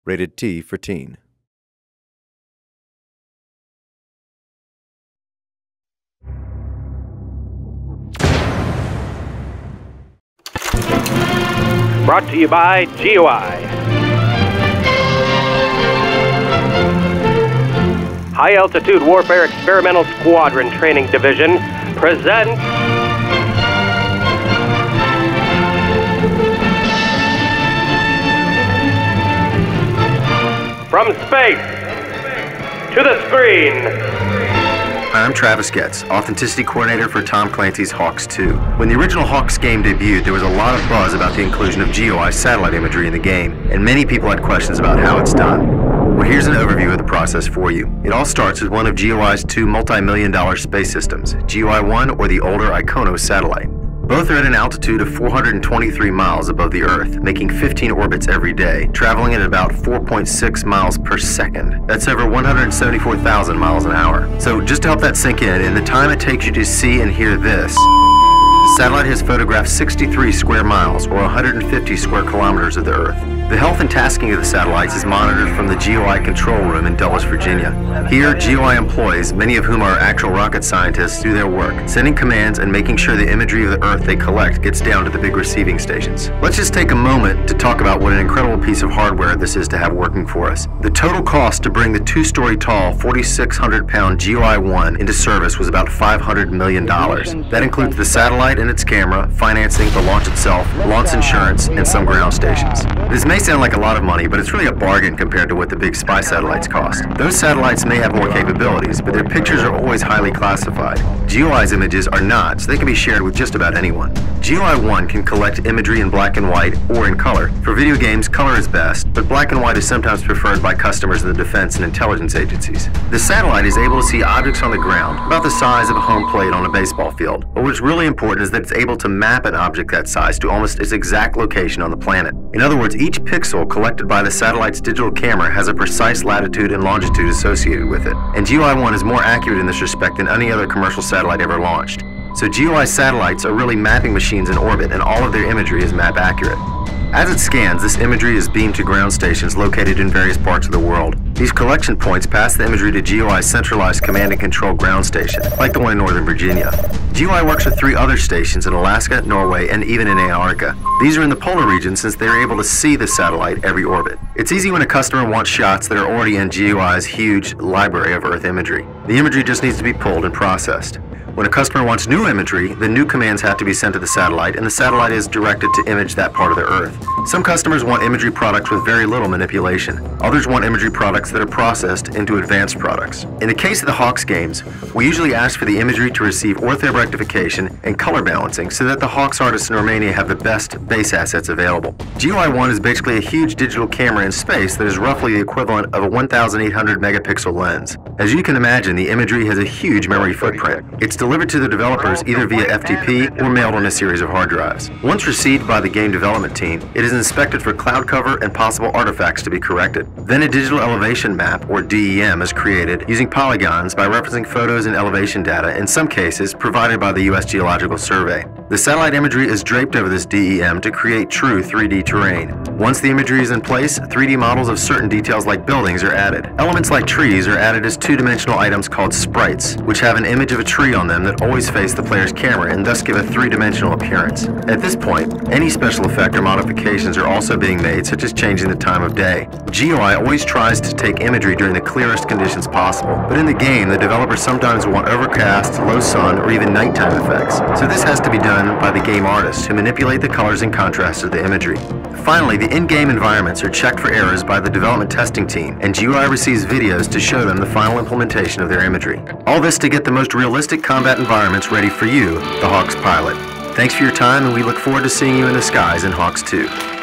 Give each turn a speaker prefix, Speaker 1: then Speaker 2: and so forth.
Speaker 1: Rated T for teen.
Speaker 2: Brought to you by GeoEye. High Altitude Warfare Experimental Squadron Training Division presents From Space to the Screen.
Speaker 3: Hi, I'm Travis Getz, Authenticity Coordinator for Tom Clancy's HAWX 2. When the original HAWX game debuted, there was a lot of buzz about the inclusion of GeoEye satellite imagery in the game, and many people had questions about how it's done. Well, here's an overview of the process for you. It all starts with one of GeoEye's two multi-million-dollar space systems, GeoEye 1 or the older Iconos satellite. Both are at an altitude of 423 miles above the Earth, making 15 orbits every day, traveling at about 4.6 miles per second. That's over 174,000 miles an hour. So just to help that sink in the time it takes you to see and hear this, the satellite has photographed 63 square miles, or 150 square kilometers of the Earth. The health and tasking of the satellites is monitored from the GeoEye control room in Dulles, Virginia. Here, GeoEye employees, many of whom are actual rocket scientists, do their work, sending commands and making sure the imagery of the Earth they collect gets down to the big receiving stations. Let's just take a moment to talk about what an incredible piece of hardware this is to have working for us. The total cost to bring the two-story tall, 4,600-pound GeoEye 1 into service was about $500 million. That includes the satellite and its camera, financing, the launch itself, launch insurance, and some ground stations. This may sound like a lot of money, but it's really a bargain compared to what the big spy satellites cost. Those satellites may have more capabilities, but their pictures are always highly classified. GeoEye's images are not, so they can be shared with just about anyone. GeoEye 1 can collect imagery in black and white or in color. For video games, color is best, but black and white is sometimes preferred by customers in the defense and intelligence agencies. The satellite is able to see objects on the ground, about the size of a home plate on a baseball field. But what's really important is that it's able to map an object that size to almost its exact location on the planet. In other words, each pixel collected by the satellite's digital camera has a precise latitude and longitude associated with it. And GeoEye 1 is more accurate in this respect than any other commercial satellite ever launched. So GeoEye satellites are really mapping machines in orbit, and all of their imagery is map accurate. As it scans, this imagery is beamed to ground stations located in various parts of the world. These collection points pass the imagery to GeoEye's centralized command and control ground station, like the one in Northern Virginia. GeoEye works with 3 other stations in Alaska, Norway, and even in Antarctica. These are in the polar region since they are able to see the satellite every orbit. It's easy when a customer wants shots that are already in GeoEye's huge library of Earth imagery. The imagery just needs to be pulled and processed. When a customer wants new imagery, the new commands have to be sent to the satellite, and the satellite is directed to image that part of the Earth. Some customers want imagery products with very little manipulation. Others want imagery products that are processed into advanced products. In the case of the HAWX games, we usually ask for the imagery to receive ortho rectification and color balancing so that the HAWX artists in Romania have the best base assets available. GeoEye 1 is basically a huge digital camera in space that is roughly the equivalent of a 1,800 megapixel lens. As you can imagine, the imagery has a huge memory footprint. It's delivered to the developers either via FTP or mailed on a series of hard drives. Once received by the game development team, it is inspected for cloud cover and possible artifacts to be corrected. Then a digital elevation map, or DEM, is created using polygons by referencing photos and elevation data, in some cases provided by the U.S. Geological Survey. The satellite imagery is draped over this DEM to create true 3D terrain. Once the imagery is in place, 3D models of certain details like buildings are added. Elements like trees are added as two-dimensional items called sprites, which have an image of a tree on them that always face the player's camera and thus give a three-dimensional appearance. At this point, any special effect or modifications are also being made, such as changing the time of day. GeoEye always tries to take imagery during the clearest conditions possible, but in the game, the developers sometimes want overcast, low sun, or even nighttime effects. So this has to be done by the game artists who manipulate the colors and contrasts of the imagery. Finally, the in-game environments are checked for errors by the development testing team, and GeoEye receives videos to show them the final implementation of their imagery. All this to get the most realistic combat environments ready for you, the HAWX pilot. Thanks for your time, and we look forward to seeing you in the skies in HAWX 2.